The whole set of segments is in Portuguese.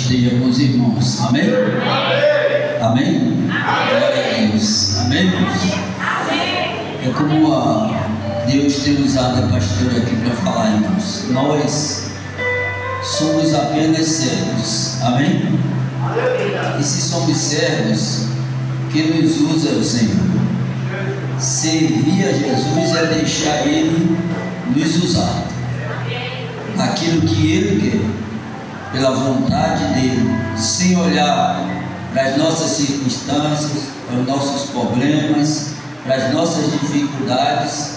esteja com os irmãos. Amém? Amém? Amém? Glória a Deus. Amém, irmãos? É como Deus tem usado a pastora aqui para falar, irmãos. Nós somos apenas servos. Amém? E se somos servos, que nos usa o Senhor. Servir a Jesus é deixar Ele nos usar. Aquilo que Ele quer, pela vontade dEle, sem olhar para as nossas circunstâncias, para os nossos problemas, para as nossas dificuldades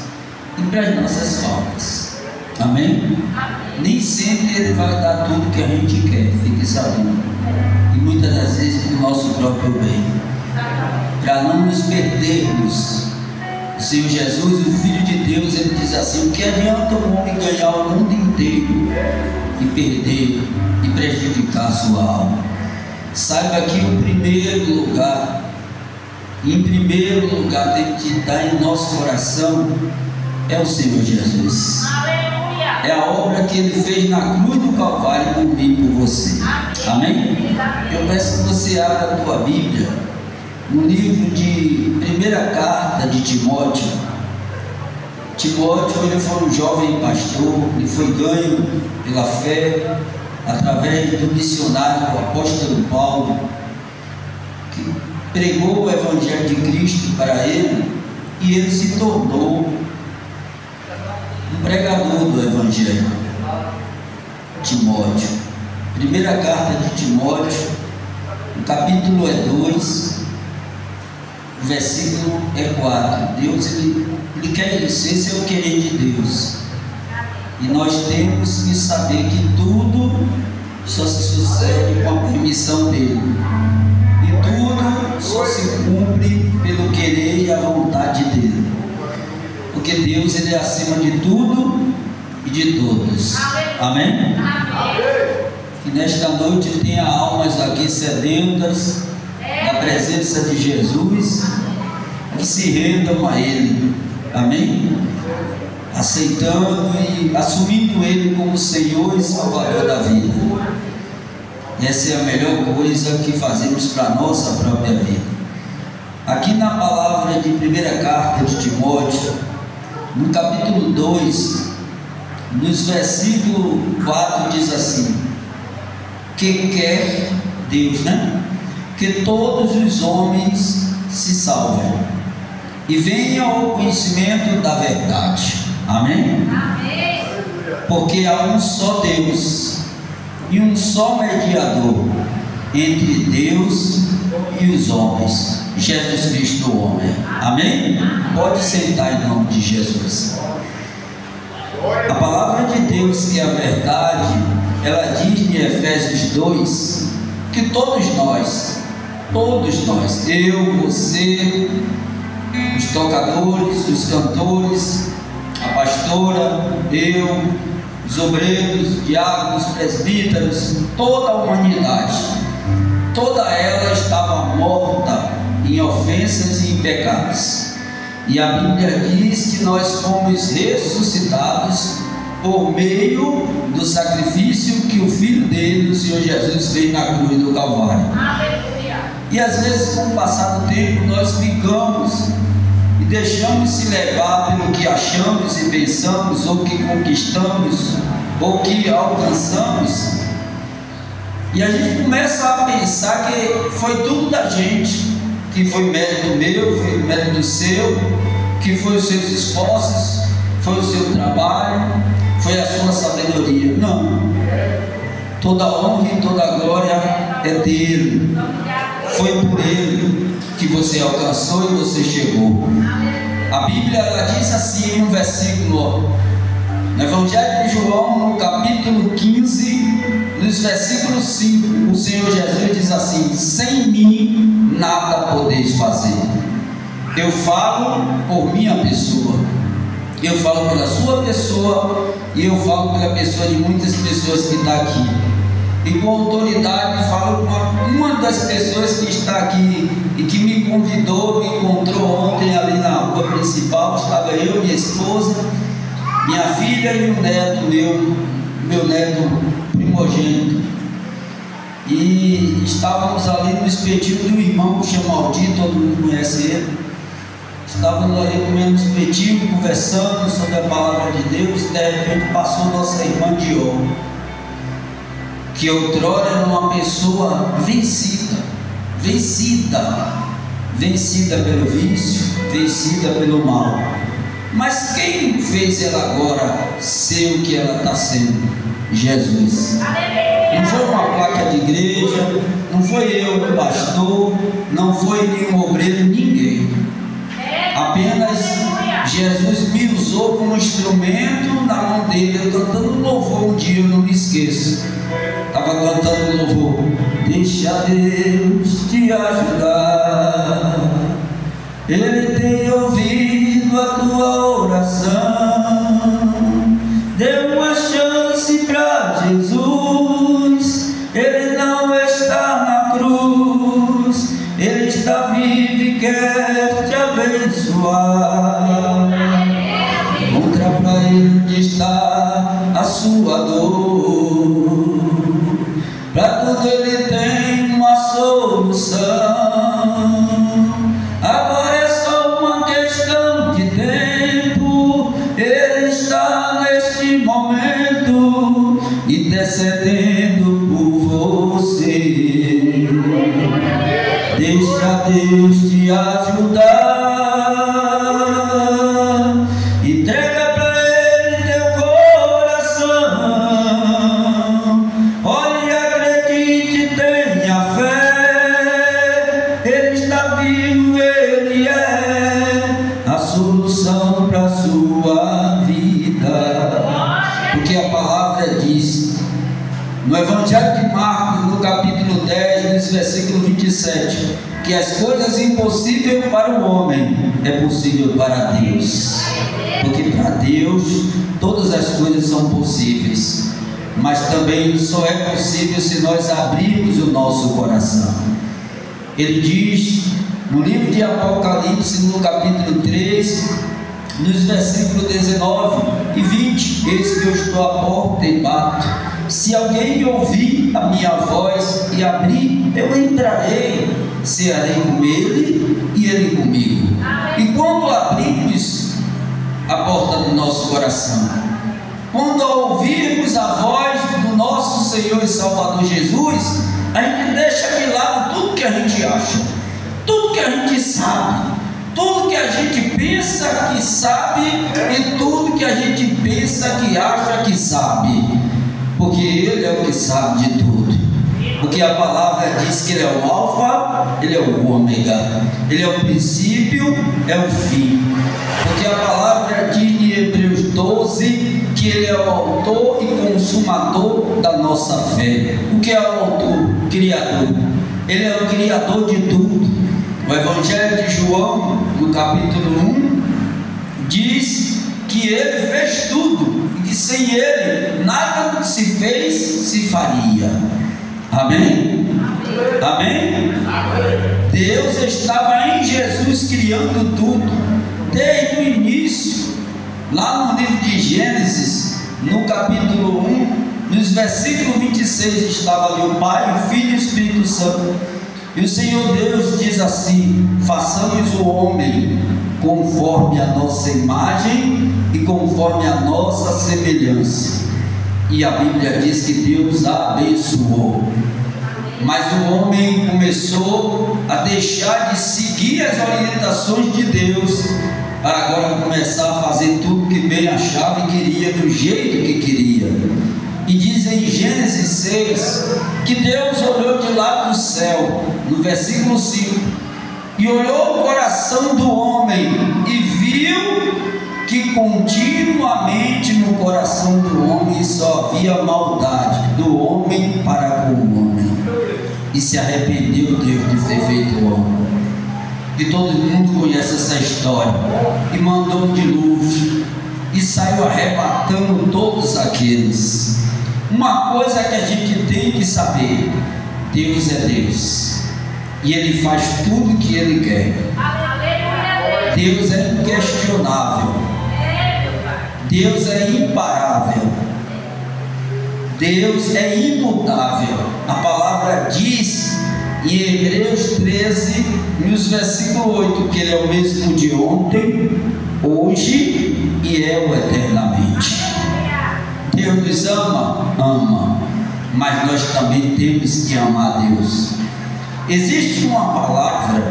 e para as nossas faltas. Amém? Nem sempre Ele vai dar tudo que a gente quer, fique sabendo. E muitas das vezes para o nosso próprio bem, para não nos perdermos. O Senhor Jesus, o Filho de Deus, Ele diz assim: o que adianta um homem ganhar o mundo inteiro e perder e prejudicar a sua alma? Saiba que em primeiro lugar tem que estar em nosso coração é o Senhor Jesus. Aleluia. É a obra que Ele fez na cruz do Calvário por mim e por você. Amém? Eu peço que você abra a tua Bíblia no livro de primeira carta de Timóteo. Timóteo, ele foi um jovem pastor, ele foi ganho pela fé através do missionário, o apóstolo Paulo, que pregou o Evangelho de Cristo para ele, e ele se tornou um pregador do Evangelho. Timóteo, primeira carta de Timóteo, o capítulo é 2, o versículo é 4. Deus, ele quer isso, esse é o querer de Deus. E nós temos que saber que tudo só se sucede com a permissão dele. E tudo só se cumpre pelo querer e a vontade dele. Porque Deus, ele é acima de tudo e de todos. Amém? Que nesta noite tenha almas aqui sedentas da presença de Jesus, que se rendam a Ele. Amém? Aceitando e assumindo Ele como Senhor e Salvador da vida. Essa é a melhor coisa que fazemos para a nossa própria vida. Aqui na palavra de primeira carta de Timóteo, no capítulo 2, nos versículo 4, diz assim: que quer Deus, que todos os homens se salvem e venham ao conhecimento da verdade. Amém? Amém. Porque há um só Deus e um só mediador entre Deus e os homens, Jesus Cristo, o homem. Amém? Pode sentar em nome de Jesus. A palavra de Deus, que é a verdade, ela diz em Efésios 2 que todos nós, eu, você, os tocadores, os cantores, a pastora, eu, os obreiros, diáconos, presbíteros, toda a humanidade, toda ela estava morta em ofensas e em pecados. E a Bíblia diz que nós fomos ressuscitados por meio do sacrifício que o Filho dele, o Senhor Jesus, fez na cruz do Calvário. E às vezes, com o passar do tempo, nós ficamos e deixamos se levar pelo que achamos e pensamos, ou que conquistamos, ou que alcançamos, e a gente começa a pensar que foi tudo da gente, que foi mérito meu, foi mérito seu, que foi os seus esforços, foi o seu trabalho, foi a sua sabedoria. Não, toda honra e toda glória é dele. Foi por ele que você alcançou e você chegou. A Bíblia, ela diz assim em um versículo, no Evangelho de João, no capítulo 15, nos versículos 5, o Senhor Jesus diz assim: sem mim nada podeis fazer. Eu falo por minha pessoa, eu falo pela sua pessoa, e eu falo pela pessoa de muitas pessoas que estão aqui. E com autoridade falo com uma das pessoas que está aqui e que me convidou, me encontrou ontem ali na rua principal. Estava eu, minha esposa, minha filha e um neto meu neto primogênito. e estávamos ali no espetinho do irmão que chama Aldir, todo mundo conhece ele. Estávamos ali comendo um espetinho, conversando sobre a palavra de Deus, e de repente passou nossa irmã Dior, que outrora era uma pessoa vencida pelo vício, vencida pelo mal. Mas quem fez ela agora ser o que ela está sendo? Jesus. Não foi uma placa de igreja, não foi eu, o pastor, não foi nenhum obreiro, ninguém. Apenas Jesus me usou como instrumento na mão dele. Eu cantando louvor um dia, eu não me esqueço. Estava cantando louvor. Deixa Deus te ajudar, Ele tem ouvido a tua oração. Dê uma chance para Jesus, Ele não está na cruz, Ele está vivo e quer te abençoar. Encontra para Ele onde está a sua dor, para tudo Ele tem uma solução. Agora é só uma questão de tempo, Ele está neste momento intercedendo por você. Deixa Deus te ajudar, entrega para Ele teu coração. Olhe, acredite, tenha fé, Ele está vivo, Ele é a solução para a sua vida. Porque a palavra diz no Evangelho de Marcos, no capítulo 10, no versículo 27, que as coisas impossíveis para o homem é possível para Deus. Porque para Deus todas as coisas são possíveis, mas também só é possível se nós abrirmos o nosso coração. Ele diz no livro de Apocalipse, no capítulo 3, nos versículos 19 e 20: eis que eu estou à porta e bato. Se alguém ouvir a minha voz e abrir, eu entrarei, cearei com ele e ele comigo. E quando abrirmos a porta do nosso coração, quando ouvirmos a voz do nosso Senhor e Salvador Jesus, a gente deixa de lado tudo que a gente acha, tudo que a gente sabe, tudo que a gente pensa que sabe e tudo que a gente pensa que acha que sabe. Porque Ele é o que sabe de tudo. Porque a palavra diz que Ele é o alfa, Ele é o ômega, Ele é o princípio, é o fim. Porque a palavra diz em Hebreus 12 que Ele é o autor e consumador da nossa fé. O que é o autor? Criador. Ele é o criador de tudo. O Evangelho de João, no capítulo 1, diz que Ele fez tudo, e que sem Ele nada se fez, se faria. Amém? Amém? Deus estava em Jesus criando tudo, desde o início. Lá no livro de Gênesis, no capítulo 1, nos versículos 26, estava ali o Pai, o Filho e o Espírito Santo. E o Senhor Deus diz assim: façamos o homem conforme a nossa imagem e conforme a nossa semelhança. E a Bíblia diz que Deus a abençoou. Mas o homem começou a deixar de seguir as orientações de Deus, para agora começar a fazer tudo que bem achava e queria, do jeito que queria. E diz em Gênesis 6 que Deus olhou de lá do céu, no versículo 5, e olhou o coração do homem e viu que continuamente no coração do homem só havia maldade, do homem para com o homem. E se arrependeu Deus de ter feito o homem. E todo mundo conhece essa história. E mandou um dilúvio e saiu arrebatando todos aqueles. Uma coisa que a gente tem que saber: Deus é Deus, e Ele faz tudo o que Ele quer. Deus é inquestionável, Deus é imparável, Deus é imutável. A palavra diz em Hebreus 13, nos versículo 8, que Ele é o mesmo de ontem, hoje e é o eternamente. Deus nos ama? Ama, mas nós também temos que amar a Deus. Existe uma palavra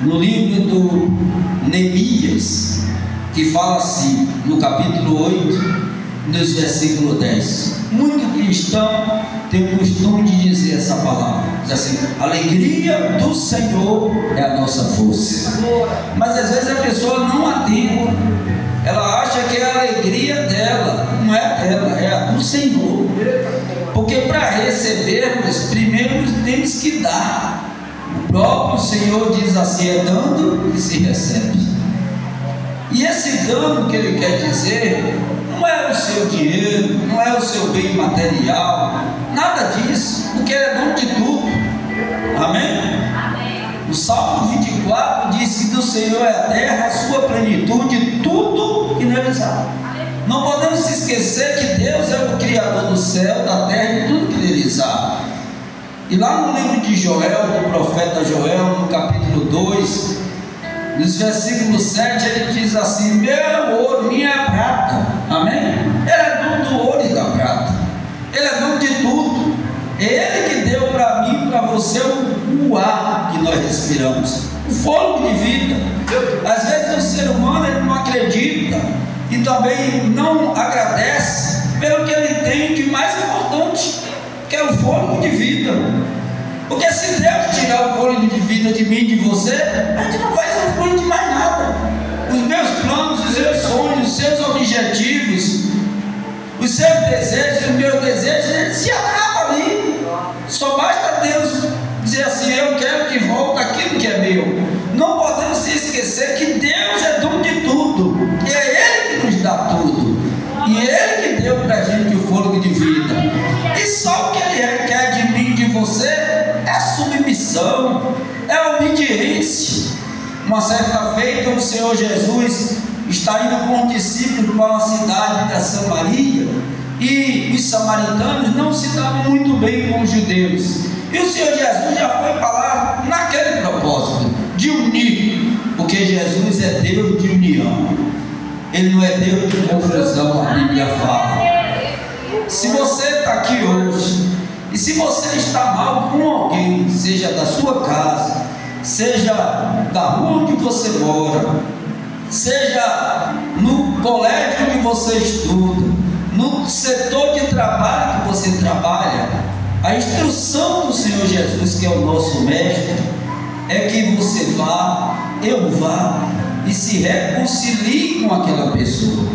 no livro do Neemias que fala assim, no capítulo 8, nos versículo 10. Muito cristão tem o costume de dizer essa palavra, diz assim: a alegria do Senhor é a nossa força. Mas às vezes a pessoa não atenta, ela acha que é a alegria dela, não é dela, é a do Senhor. Porque para recebermos, primeiro temos que dar. O próprio Senhor diz assim: é dando que se recebe. E esse dano que Ele quer dizer não é o seu dinheiro, não é o seu bem material, nada disso, porque Ele é dono de tudo. Amém? O Salmo 24 diz que do Senhor é a terra, a sua plenitude, tudo que neles há. Não podemos se esquecer que Deus é o Criador do céu, da terra e tudo que neles há. E lá no livro de Joel, do profeta Joel, no capítulo 2, nos versículos 7, ele diz assim: meu ouro, minha prata. Amém? Ele é dono do ouro e da prata. Ele é dono de tudo. É Ele que deu para mim e para você o ar que nós respiramos, o fôlego de vida. Às vezes o ser humano ele não acredita e também não agradece pelo que ele tem de mais importante, que é o fôlego de vida. Porque se Deus tirar o fôlego de vida de mim e de você, a gente não vai usufruir de mais nada. Os meus planos, os seus sonhos, os seus objetivos, os seus desejos, os meus desejos, eles se acabam ali. Só basta Deus dizer assim: eu quero de volta aquilo que é meu. Não podemos se esquecer que Deus é dono de tudo, e é Ele que nos dá tudo, e é Ele que deu para a gente o fôlego de vida. E só o que Ele requer de mim e de você é submissão, é obediência. Uma certa feita, o Senhor Jesus está indo com um discípulo para uma cidade da Samaria, e os samaritanos não se davam muito bem com os judeus, e o Senhor Jesus já foi para lá naquele propósito de unir, porque Jesus é Deus de união, Ele não é Deus de confusão. A Bíblia fala. Se você está aqui hoje e se você está mal com alguém, seja da sua casa, seja da rua onde você mora, seja no colégio onde você estuda, no setor de trabalho que você trabalha, a instrução do Senhor Jesus, que é o nosso mestre, é que você vá, eu vá e se reconcilie com aquela pessoa.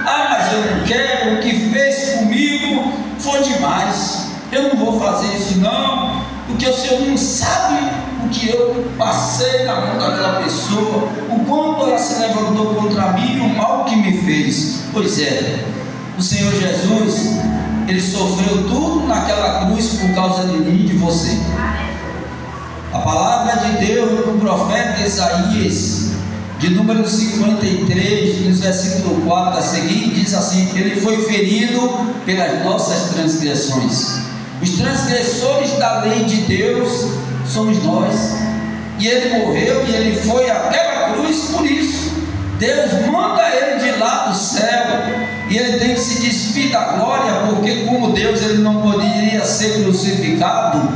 Ah, mas eu não quero, o que fez comigo foi demais, eu não vou fazer isso não, porque o Senhor não sabe o que eu passei na mão daquela pessoa, o quanto ela se levantou contra mim e o mal que me fez. Pois é, o Senhor Jesus, Ele sofreu tudo naquela cruz por causa de mim e de você. A palavra de Deus no profeta Isaías, de número 53, nos versículo 4 a seguir, diz assim: Ele foi ferido pelas nossas transgressões. Os transgressores da lei de Deus somos nós, e Ele morreu e Ele foi àquela cruz por isso. Deus manda Ele de lá do céu, e Ele tem que se despir da glória, porque como Deus Ele não poderia ser crucificado,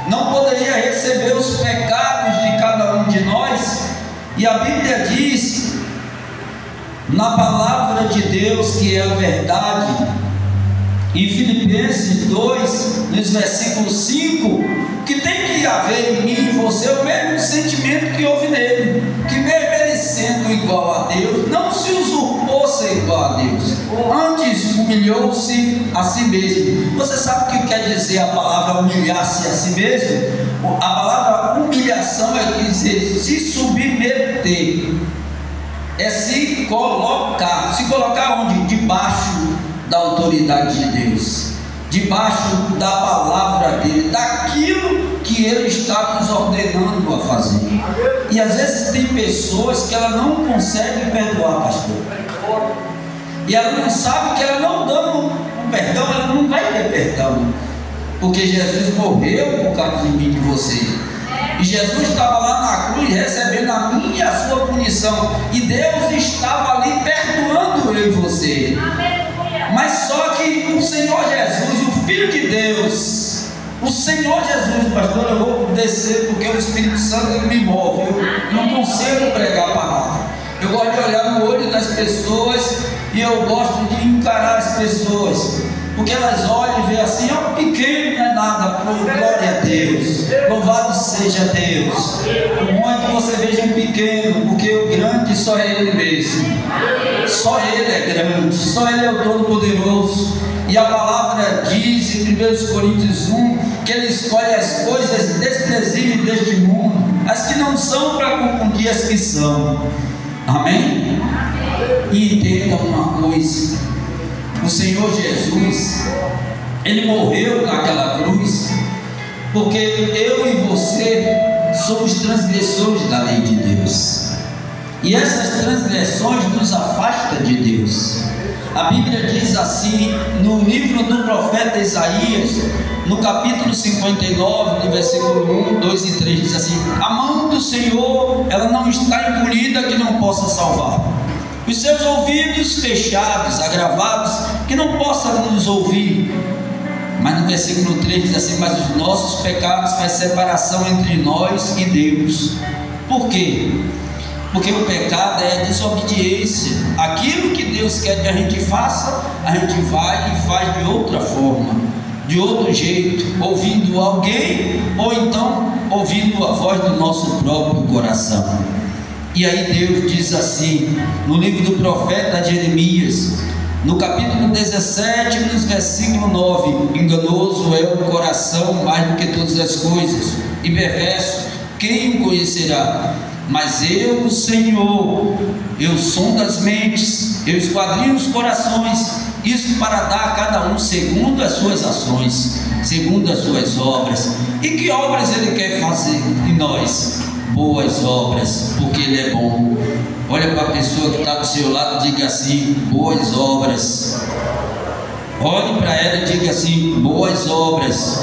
não poderia receber os pecados de cada um de nós. E a Bíblia diz na palavra de Deus, que é a verdade, em Filipenses 2, nos versículos 5, que tem que haver em mim e você o mesmo sentimento que houve nele, que mesmo ele sendo igual a Deus, não se usurpou ser igual a Deus, antes humilhou-se a si mesmo. Você sabe o que quer dizer a palavra humilhar-se a si mesmo? A palavra humilhação é dizer se submeter, é se colocar. Se colocar onde? Debaixo da autoridade de Deus, debaixo da palavra dele, daquilo que ele está nos ordenando a fazer. E às vezes tem pessoas que ela não consegue perdoar, pastor, e ela não sabe que ela não dando o perdão, ela não vai ter perdão. porque Jesus morreu por causa de mim e de você. E Jesus estava lá na cruz recebendo a minha e a sua punição, e Deus estava ali perdoando eu e você. Mas só que o Senhor Jesus, o Filho de Deus, o Senhor Jesus, pastor, eu vou descer porque o Espírito Santo me move, eu não consigo pregar a palavra. Eu gosto de olhar no olho das pessoas e eu gosto de encarar as pessoas, porque elas olham e veem assim: ó, pequeno não é nada, glória a Deus, louvado seja Deus. O bom é que você veja um pequeno, porque o grande só é Ele mesmo, só Ele é grande, só Ele é o Todo-Poderoso. E a palavra diz em 1 Coríntios 1 que Ele escolhe as coisas desprezíveis deste mundo, as que não são, para confundir as que são. Amém? E entenda uma coisa: o Senhor Jesus, Ele morreu naquela cruz, porque eu e você somos transgressores da lei de Deus, e essas transgressões nos afastam de Deus. A Bíblia diz assim, no livro do profeta Isaías, no capítulo 59, no versículo 1, 2 e 3, diz assim: a mão do Senhor, ela não está encolhida que não possa salvar, os seus ouvidos fechados, agravados, que não possa nos ouvir. Mas no versículo 3 diz assim: mas os nossos pecados faz separação entre nós e Deus. Por quê? Porque o pecado é a desobediência. Aquilo que Deus quer que a gente faça, a gente vai e faz de outra forma, de outro jeito, ouvindo alguém, ou então ouvindo a voz do nosso próprio coração. E aí Deus diz assim, no livro do profeta Jeremias, no capítulo 17, nos versículo 9: enganoso é o coração mais do que todas as coisas, e perverso, quem o conhecerá? Mas eu, o Senhor, eu sondo as mentes, eu esquadrinho os corações, isso para dar a cada um segundo as suas ações, segundo as suas obras. E que obras Ele quer fazer em nós? Boas obras, porque Ele é bom. Olha para a pessoa que está do seu lado e diga assim: boas obras. Olhe para ela e diga assim: boas obras.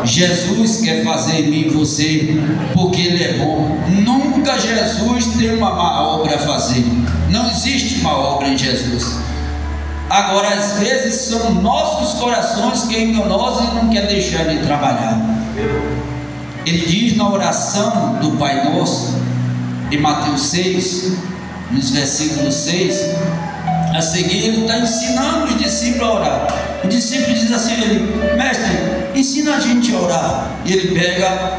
Jesus quer fazer em mim e você, porque Ele é bom. Nunca Jesus tem uma má obra a fazer. Não existe má obra em Jesus. Agora, às vezes são nossos corações que é enganosos e não quer deixar de trabalhar. Ele diz na oração do Pai Nosso, em Mateus 6, nos versículos 6, a seguir ele está ensinando os discípulos a orar. O discípulo diz assim a ele: mestre, ensina a gente a orar. E ele pega,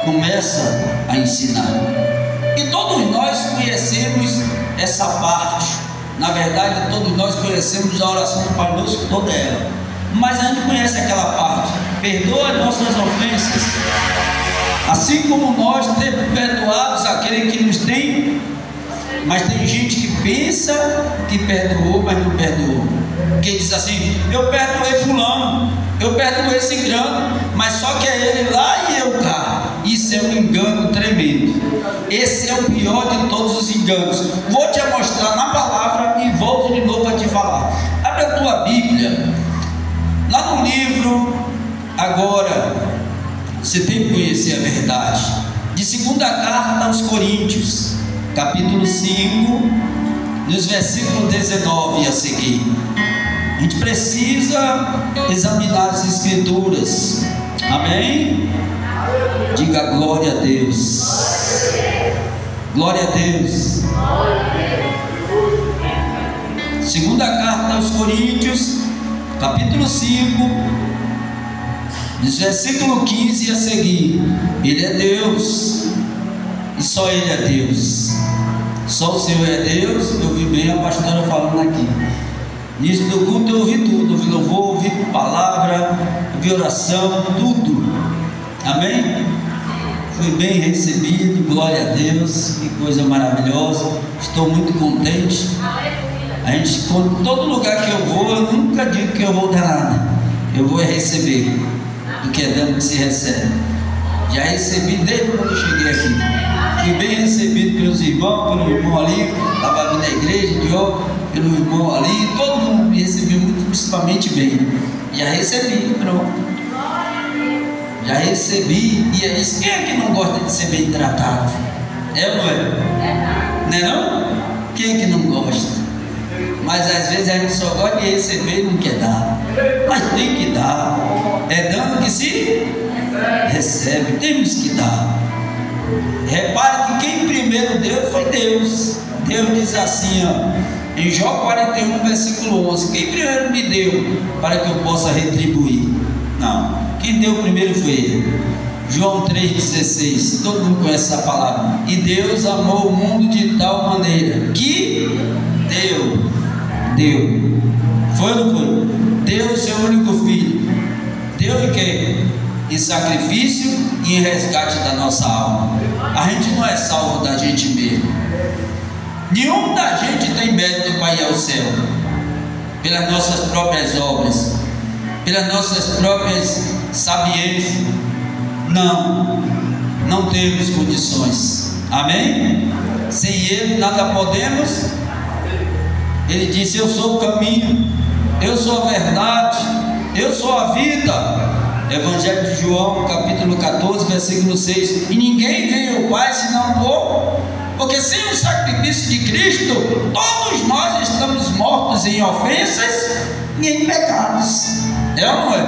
começa a ensinar. E todos nós conhecemos essa parte. Na verdade, todos nós conhecemos a oração do Pai Nosso, toda ela. Mas a gente conhece aquela parte: perdoa nossas ofensas, assim como nós temos perdoados aquele que nos tem. Mas tem gente que pensa que perdoou, mas não perdoou. Que diz assim: eu perdoei fulano, eu perdoei esse engano, mas só que é ele lá e eu cá. Isso é um engano tremendo. Esse é o pior de todos os enganos. Vou te mostrar na palavra e volto de novo a te falar. Abre a tua Bíblia, lá no livro, agora, você tem que conhecer a verdade, de 2ª carta aos Coríntios, capítulo 5, nos versículos 19 e a seguir. A gente precisa examinar as Escrituras. Amém? Diga glória a Deus. Glória a Deus. 2ª carta aos Coríntios, capítulo 5, nos versículos 15 a seguir. Ele é Deus, e só Ele é Deus. Só o Senhor é Deus. Eu ouvi bem a pastora falando aqui. Nisso do culto eu ouvi tudo. Ouvi louvor, ouvi palavra, ouvi oração, tudo. Amém? Fui bem recebido, glória a Deus. Que coisa maravilhosa. Estou muito contente. A gente, todo lugar que eu vou, eu nunca digo que eu vou dar nada. Eu vou receber. Do que é dando que se recebe. Já recebi desde quando eu cheguei aqui. Fui bem recebido pelos irmãos, pelo irmão ali, estava vindo da igreja, pelo irmão ali, todo mundo me recebeu muito, principalmente bem. Já recebi, pronto. já recebi. E ele disse: quem é que não gosta de ser bem tratado? É ou não é? Não é não? Quem é que não gosta? Mas às vezes a gente só gosta de receber e não quer dar. Mas tem que dar. É dando que se recebe. Temos que dar. Repare que quem primeiro deu foi Deus. Deus diz assim, ó, em Jó 41, versículo 11: quem primeiro me deu para que eu possa retribuir? Não, quem deu primeiro foi Ele. João 3,16, todo mundo conhece essa palavra. E Deus amou o mundo de tal maneira que deu. Foi ou não foi? Deu o seu único filho. Deu em quê? Em sacrifício e em resgate da nossa alma. A gente não é salvo da gente mesmo. Nenhum da gente tem mérito para ir ao céu pelas nossas próprias obras, pelas nossas próprias sabiências. Não temos condições. Amém? Sem Ele nada podemos. Ele disse: eu sou o caminho, eu sou a verdade, eu sou a vida. Evangelho de João, capítulo 14, versículo 6. E ninguém veio ao Pai senão por... Porque sem o sacrifício de Cristo, todos nós estamos mortos em ofensas e em pecados. É ou não é?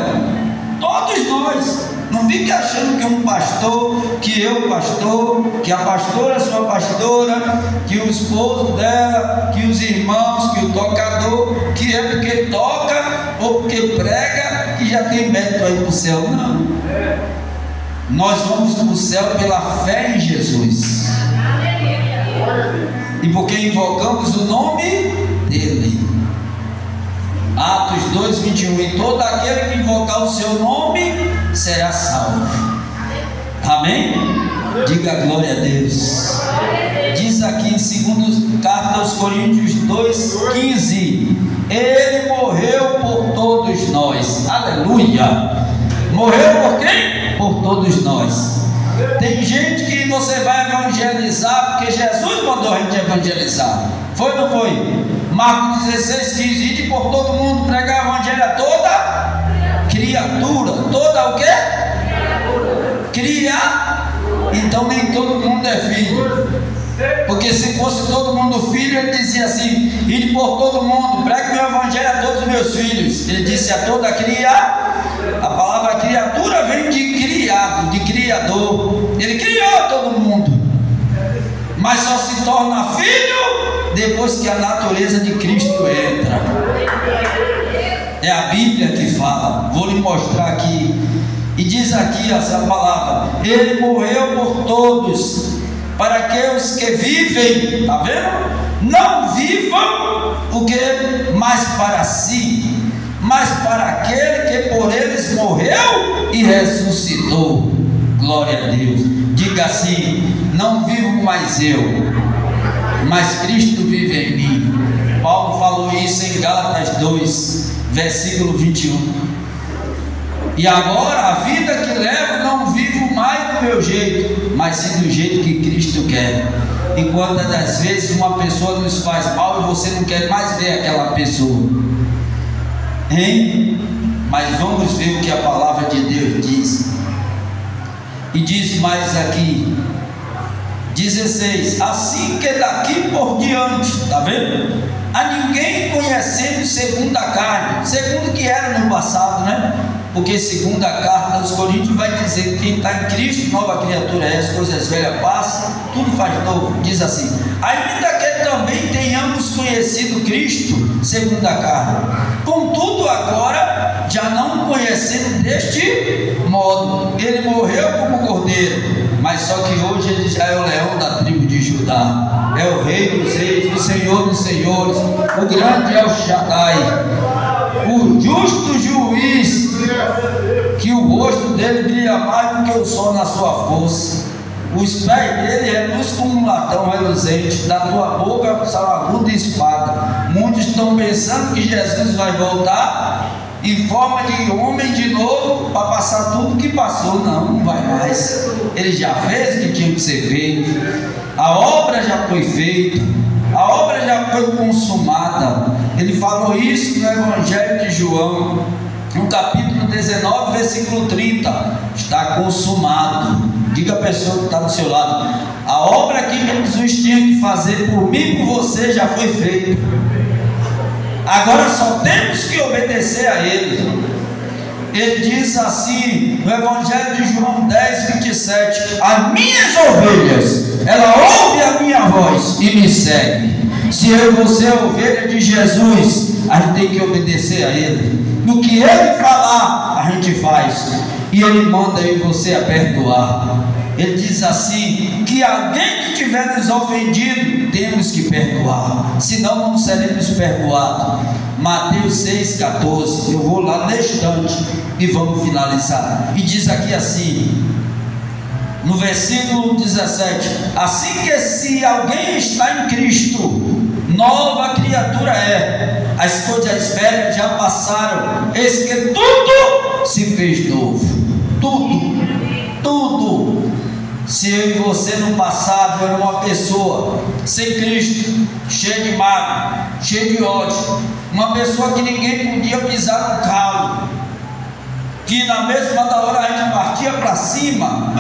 Todos nós. Não fique achando que um pastor, que eu pastor, que a pastora sua pastora, que o esposo dela, que os irmãos, que o tocador, que é porque toca ou porque prega, que já tem mérito aí para o céu. Não. Nós vamos para o céu pela fé em Jesus. E porque invocamos o nome dele. Atos 2:21. E todo aquele que invocar o seu nome será salvo. Amém? Diga glória a Deus. Diz aqui em 2 carta aos Coríntios 2:15: Ele morreu por todos nós. Aleluia. Morreu por quem? Por todos nós. Tem gente que você vai evangelizar porque Jesus mandou a gente evangelizar. Foi ou não foi? Marcos 16:15: ide por todo mundo pregar o evangelho a toda criatura. Toda o quê? Criatura. Então nem todo mundo é filho. Porque se fosse todo mundo filho, ele dizia assim: ide por todo mundo, pregue meu evangelho a todos os meus filhos. Ele disse a toda criatura. A palavra criatura vem de criado, de criador. Ele criou todo mundo, mas só se torna filho depois que a natureza de Cristo entra. É a Bíblia que fala. Vou lhe mostrar aqui. E diz aqui essa palavra: Ele morreu por todos, para que os que vivem, está vendo? Não vivam o que mais para si, mas para aquele que por eles morreu e ressuscitou. Glória a Deus. Diga assim: não vivo mais eu, mas Cristo vive em mim. Paulo falou isso em Gálatas 2, versículo 21. E agora a vida que levo não vivo mais do meu jeito, mas sim do jeito que Cristo quer. E quantas das vezes uma pessoa nos faz mal e você não quer mais ver aquela pessoa, hein? Mas vamos ver o que a palavra de Deus diz. E diz mais aqui, 16: assim que daqui por diante, está vendo? A ninguém conhecendo segundo a carne, segundo o que era no passado, né? Porque segundo a carta aos Coríntios vai dizer que quem está em Cristo, nova criatura é, as coisas velhas passam, tudo faz novo. Diz assim: ainda que também tenhamos conhecido Cristo segundo a carne, contudo agora já não conhecendo deste modo. Ele morreu como cordeiro, mas só que hoje ele já é o leão da tribo de Judá, é o rei dos reis, o senhor dos senhores, o grande El Shaddai, o justo juiz, que o rosto dele brilha mais do que o sol na sua força. Os pés dele reluz como um latão reluzente, da tua boca sai uma aguda espada. Muitos estão pensando que Jesus vai voltar em forma de homem de novo para passar tudo que passou. Não vai mais. Ele já fez o que tinha que ser feito. A obra já foi feita, a obra já foi consumada. Ele falou isso no Evangelho de João, no capítulo 19, versículo 30, está consumado. Diga a pessoa que está do seu lado: a obra que Jesus tinha que fazer por mim e por você já foi feita. Agora só temos que obedecer a Ele. Ele diz assim no Evangelho de João 10, 27: as minhas ovelhas, ela ouve a minha voz e me segue. Se eu e você é ovelha de Jesus, a gente tem que obedecer a Ele. No que Ele falar, a gente faz. E Ele manda eu e você a perdoar. Ele diz assim: que alguém que tiver nos ofendido, temos que perdoar, senão não seremos perdoados. Mateus 6,14. Eu vou lá na estante e vamos finalizar. E diz aqui assim, no versículo 17: assim que se alguém está em Cristo, nova criatura é, as coisas velhas já passaram, eis que tudo se fez novo. Tudo. Se eu e você no passado era uma pessoa sem Cristo, cheia de mágoa, cheia de ódio, uma pessoa que ninguém podia pisar no calo, que na mesma hora a gente partia para cima,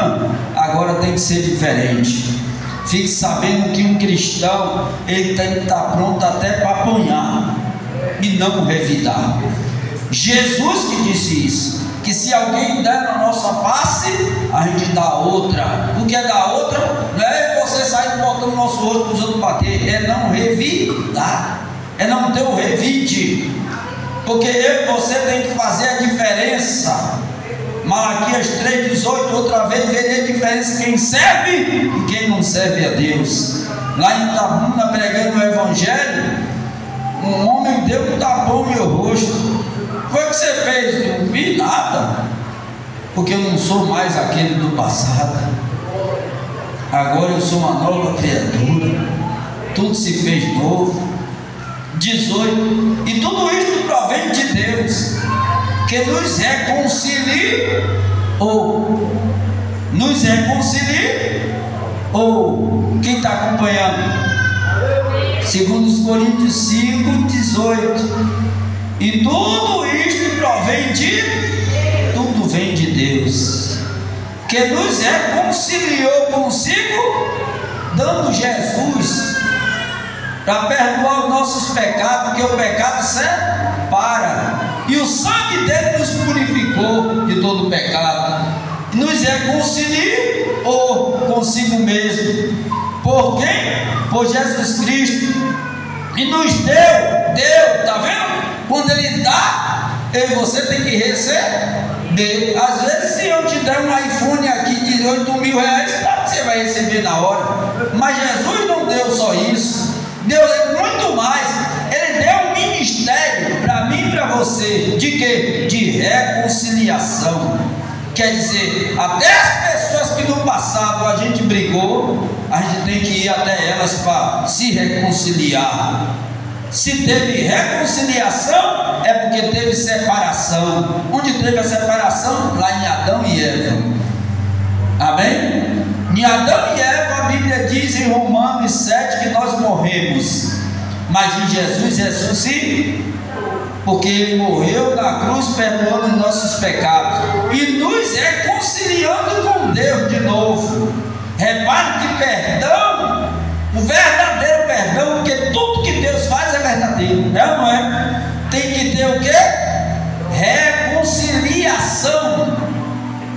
agora tem que ser diferente. Fique sabendo que um cristão, ele tem que estar pronto até para apanhar e não revidar. Jesus que disse isso, que se alguém der na nossa face, a gente dá outra. O que é dar outra? Não é você sair botando o nosso rosto para os outros bater, é não revidar, é não ter o revide, porque eu e você tem que fazer a diferença. Malaquias 3,18, outra vez verei a diferença quem serve e quem não serve a Deus. Lá em Itabuna, pregando o Evangelho, um homem deu um tapão no meu rosto. Foi o que você fez? Não vi nada, porque eu não sou mais aquele do passado. Agora eu sou uma nova criatura, tudo se fez novo. 18, e tudo isso provém de Deus, que nos reconcilie, ou quem está acompanhando? 2 Coríntios 5, 18. E tudo isto tudo vem de Deus, que nos reconciliou consigo, dando Jesus para perdoar os nossos pecados, porque o pecado separa, e o sangue dele nos purificou de todo pecado, nos reconciliou consigo mesmo. Por quem? Por Jesus Cristo. E nos deu, está vendo? Quando Ele dá, eu e você tem que receber. Às vezes, se eu te der um iPhone aqui de 8 mil reais, você vai receber na hora. Mas Jesus não deu só isso, deu muito mais. Ele deu um ministério para mim e para você. De quê? De reconciliação. Quer dizer, até as pessoas que no passado a gente brigou, a gente tem que ir até elas para se reconciliar. Se teve reconciliação, é porque teve separação. Onde teve a separação? Lá em Adão e Eva. Amém? Em Adão e Eva, a Bíblia diz em Romanos 7 que nós morremos, mas em Jesus ressuscitou, porque Ele morreu na cruz perdoando os nossos pecados e nos reconciliando com Deus de novo. Repare que perdão, o verdadeiro perdão, porque tudo que Deus faz é verdadeiro, é ou não é? Tem que ter o quê? Reconciliação.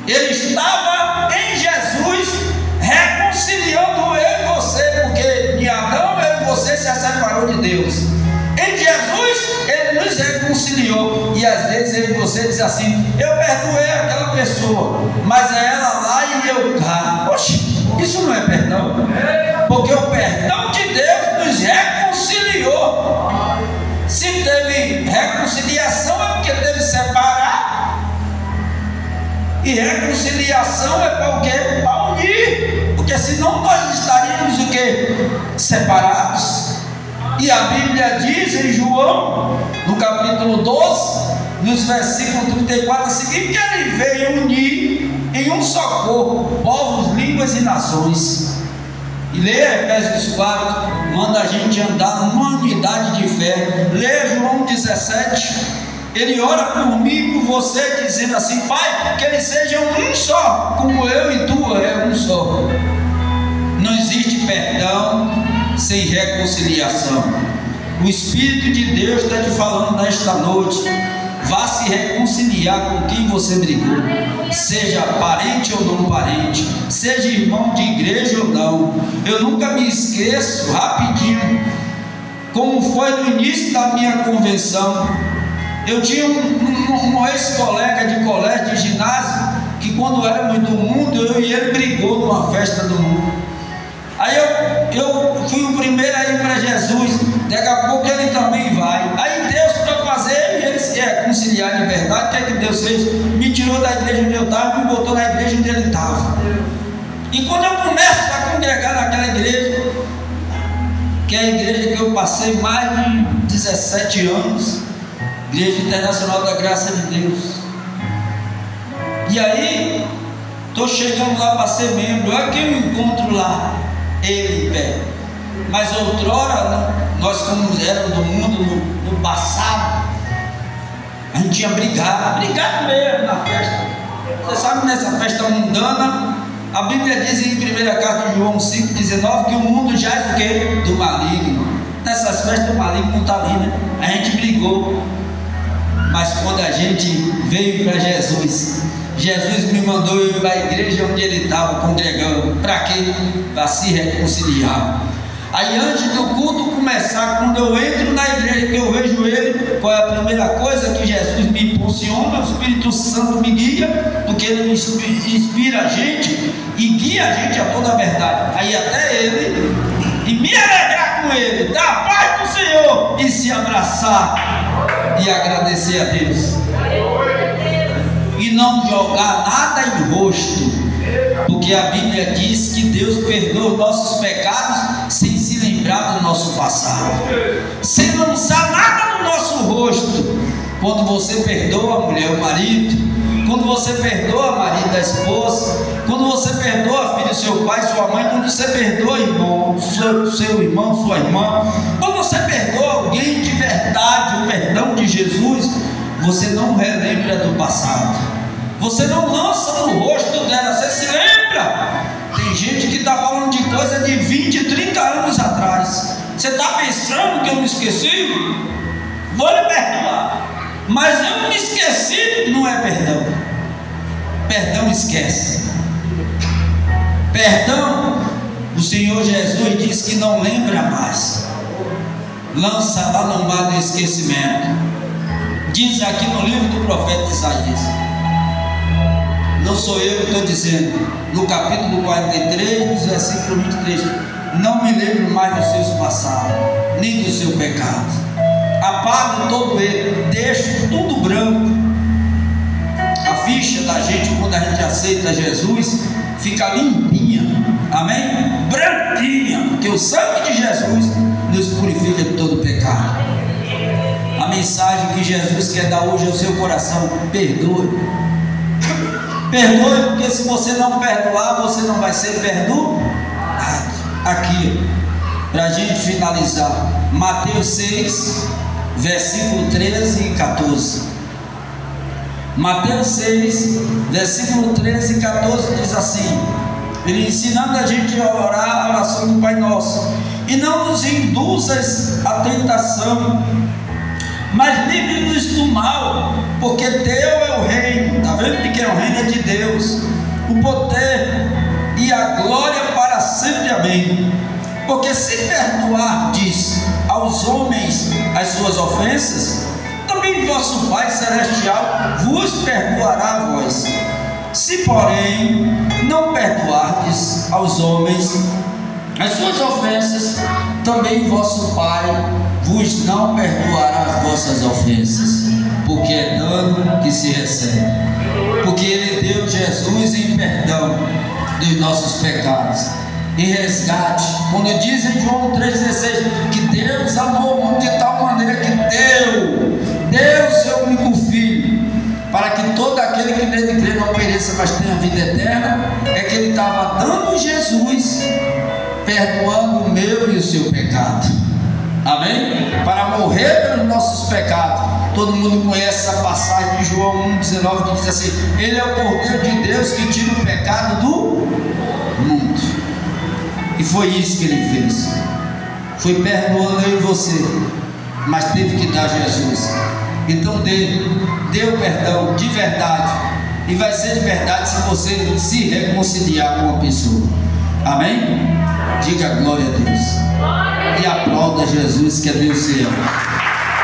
Ele estava em Jesus reconciliando eu e você, porque de Adão eu e você se separou de Deus. Em Jesus Ele nos reconciliou. E às vezes eu e você diz assim: eu perdoei aquela pessoa, mas é ela lá e eu cá. Oxe, isso não é perdão, porque o perdão de Deus nos reconciliou. Se teve reconciliação é porque teve separar, e reconciliação é para o quê? Para unir, porque senão nós estaríamos o quê? Separados. E a Bíblia diz em João, no capítulo 12, nos versículos 34 a seguir, que Ele veio unir em um só corpo povos, línguas e nações. E leia Efésios 4, manda a gente andar numa unidade de fé. Leia João 17, Ele ora por mim e por você, dizendo assim: Pai, que eles sejam um só, como eu e tu é um só. Não existe perdão sem reconciliação. O Espírito de Deus está te falando nesta noite: vá se reconciliar com quem você brigou, seja parente ou não parente, seja irmão de igreja ou não. Eu nunca me esqueço, rapidinho, como foi no início da minha convenção. Eu tinha um ex-colega de colégio, de ginásio, que quando éramos do mundo, eu e ele brigou numa festa do mundo. Aí eu fui o primeiro a ir para Jesus, daqui a pouco ele também vai. Aí Deus, para fazer ele se reconciliar de verdade, o que é que Deus fez? Me tirou da igreja onde eu estava e me botou na igreja onde ele estava. E quando eu começo a congregar naquela igreja, que é a igreja que eu passei mais de 17 anos, Igreja Internacional da Graça de Deus. E aí, estou chegando lá para ser membro, olha quem eu encontro lá, ele em pé. Mas outrora, nós como éramos do mundo no passado, a gente tinha brigado mesmo na festa. Você sabe, nessa festa mundana, a Bíblia diz em 1 carta de João 5,19 que o mundo jaz do quê? Do maligno. Nessas festas o maligno não está ali, né? A gente brigou. Mas quando a gente veio para Jesus, Jesus me mandou ir para a igreja onde ele estava congregando. Para quê? Para se reconciliar. Aí antes do culto começar, quando eu entro na igreja, que eu vejo ele, qual é a primeira coisa? Que Jesus me impulsiona, o Espírito Santo me guia, porque ele inspira a gente e guia a gente a toda a verdade. Aí até ele, e me alegrar com ele, dar a paz do Senhor e se abraçar e agradecer a Deus. E não jogar nada em rosto, porque a Bíblia diz que Deus perdoa os nossos pecados sem se lembrar do nosso passado, sem lançar nada no nosso rosto. Quando você perdoa a mulher, o marido, quando você perdoa a marido, a esposa, quando você perdoa filho, seu pai, sua mãe, quando você perdoa irmão, seu irmão, sua irmã, quando você perdoa alguém de verdade, o perdão de Jesus, você não relembra do passado, você não lança no rosto dela, você se lembra. Tem gente que está falando de coisa de 20, 30 anos atrás. Você está pensando que eu me esqueci? Vou lhe perdoar, mas eu me esqueci, não é perdão. Perdão esquece. Perdão, o Senhor Jesus diz que não lembra mais, lança lá no mar do esquecimento. Diz aqui no livro do profeta Isaías, não sou eu que estou dizendo, no capítulo 43, versículo 23, não me lembro mais dos seus passados, nem do seu pecado, apago todo ele, deixo tudo branco. A ficha da gente, quando a gente aceita Jesus, fica limpinha, amém? Branquinha, porque o sangue de Jesus nos purifica de todo pecado. A mensagem que Jesus quer dar hoje ao seu coração: perdoe. Perdoe, porque se você não perdoar, você não vai ser perdoado. Aqui, para a gente finalizar, Mateus 6, versículo 13 e 14. Mateus 6, versículo 13 e 14 diz assim, ele ensinando a gente a orar a oração do Pai Nosso: e não nos induzas à tentação, mas livre-nos do mal, porque teu é o reino. Está vendo de quem é o reino? É de Deus, o poder e a glória para sempre, amém. Porque se perdoardes aos homens as suas ofensas, também vosso Pai Celestial vos perdoará a vós. Se porém não perdoardes aos homens as suas ofensas, também vosso Pai vos não perdoará as vossas ofensas, porque é dano que se recebe. Porque Ele deu Jesus em perdão dos nossos pecados, em resgate. Quando diz em João 3,16 que Deus amou o mundo de tal maneira que deu seu único Filho, para que todo aquele que nele crê não pereça, mas tenha vida eterna, é que Ele estava dando Jesus, perdoando o meu e o seu pecado, amém? Para morrer pelos nossos pecados Todo mundo conhece essa passagem de João 1,19 que diz assim: Ele é o Cordeiro de Deus que tira o pecado do mundo. E foi isso que Ele fez. Foi perdoando eu e você, mas teve que dar Jesus. Então dê o perdão de verdade, e vai ser de verdade se você se reconciliar com a pessoa. Amém? Diga glória a Deus e aplauda Jesus, que é Deus seu.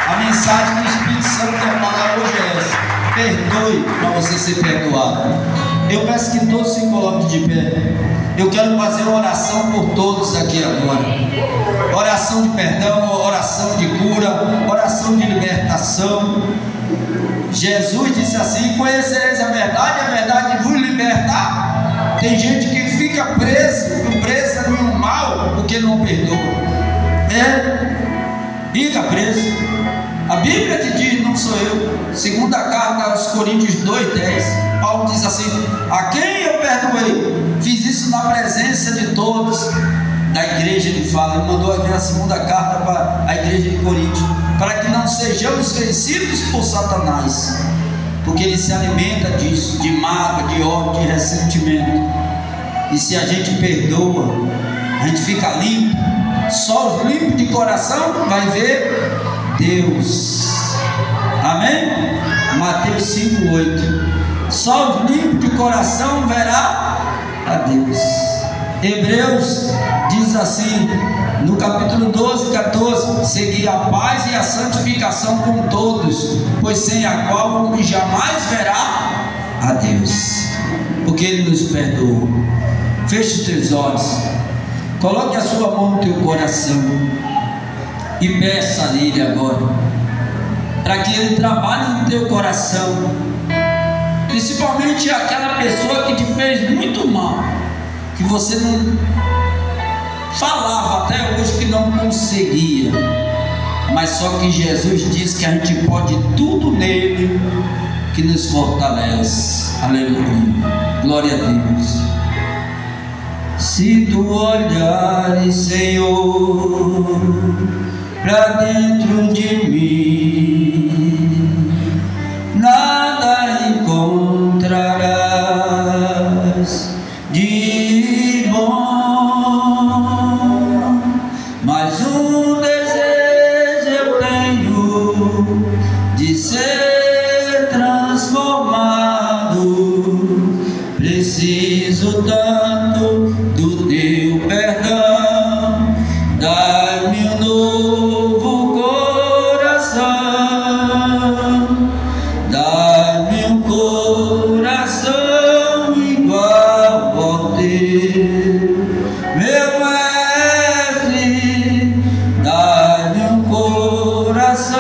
A mensagem do Espírito Santo que eu vou falar hoje é essa: perdoe para você ser perdoado. Eu peço que todos se coloquem de pé. Eu quero fazer uma oração por todos aqui agora. Oração de perdão, oração de cura, oração de libertação. Jesus disse assim: conhecereis a verdade vos libertar. Tem gente que fica presa no mal porque não perdoa. Fica preso. A Bíblia te diz, não sou eu. Segunda carta aos Coríntios 2:10, Paulo diz assim: a quem eu perdoei, fiz isso na presença de todos. Da igreja ele fala, ele mandou aqui na segunda carta para a igreja de Coríntios, para que não sejamos vencidos por Satanás, porque ele se alimenta disso, de mágoa, de ódio, de ressentimento. E se a gente perdoa, a gente fica limpo. Só os limpos de coração vai ver Deus. Amém? Mateus 5:8. Só os limpos de coração verá a Deus. Hebreus diz assim, no capítulo 12:14: segui a paz e a santificação com todos, pois sem a qual o homem jamais verá a Deus, porque Ele nos perdoou. Feche os teus olhos, coloque a sua mão no teu coração e peça a Ele agora, para que Ele trabalhe no teu coração, principalmente aquela pessoa que te fez muito mal, que você não falava até hoje que não conseguia, mas só que Jesus diz que a gente pode tudo nele que nos fortalece. Aleluia, glória a Deus. Se tu olhares, Senhor, para dentro de mim, nada encontrarás de bom, mas um desejo eu tenho de ser transformado. Preciso tanto do teu perdão, dai-me um novo coração, dai-me um coração igual ao teu, meu mestre. Dai-me um coração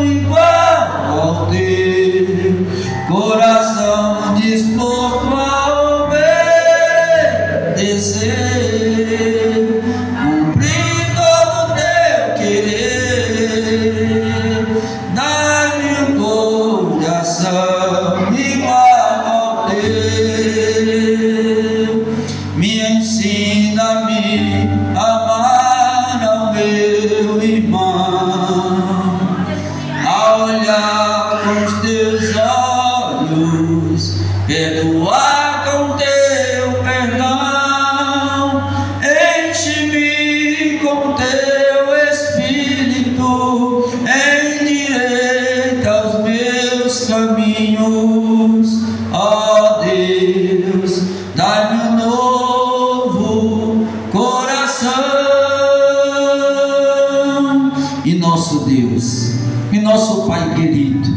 igual ao teu, coração disposto a obedecer, cumprir todo o teu querer. Dai-me um coração igual ao teu, me ensina a me amar ao meu irmão, a olhar com os teus olhos, perdoar com teu perdão, enche-me com teu Espírito, endireita os meus caminhos, ó Deus, dai-me um novo coração. E nosso Deus, e nosso Pai querido,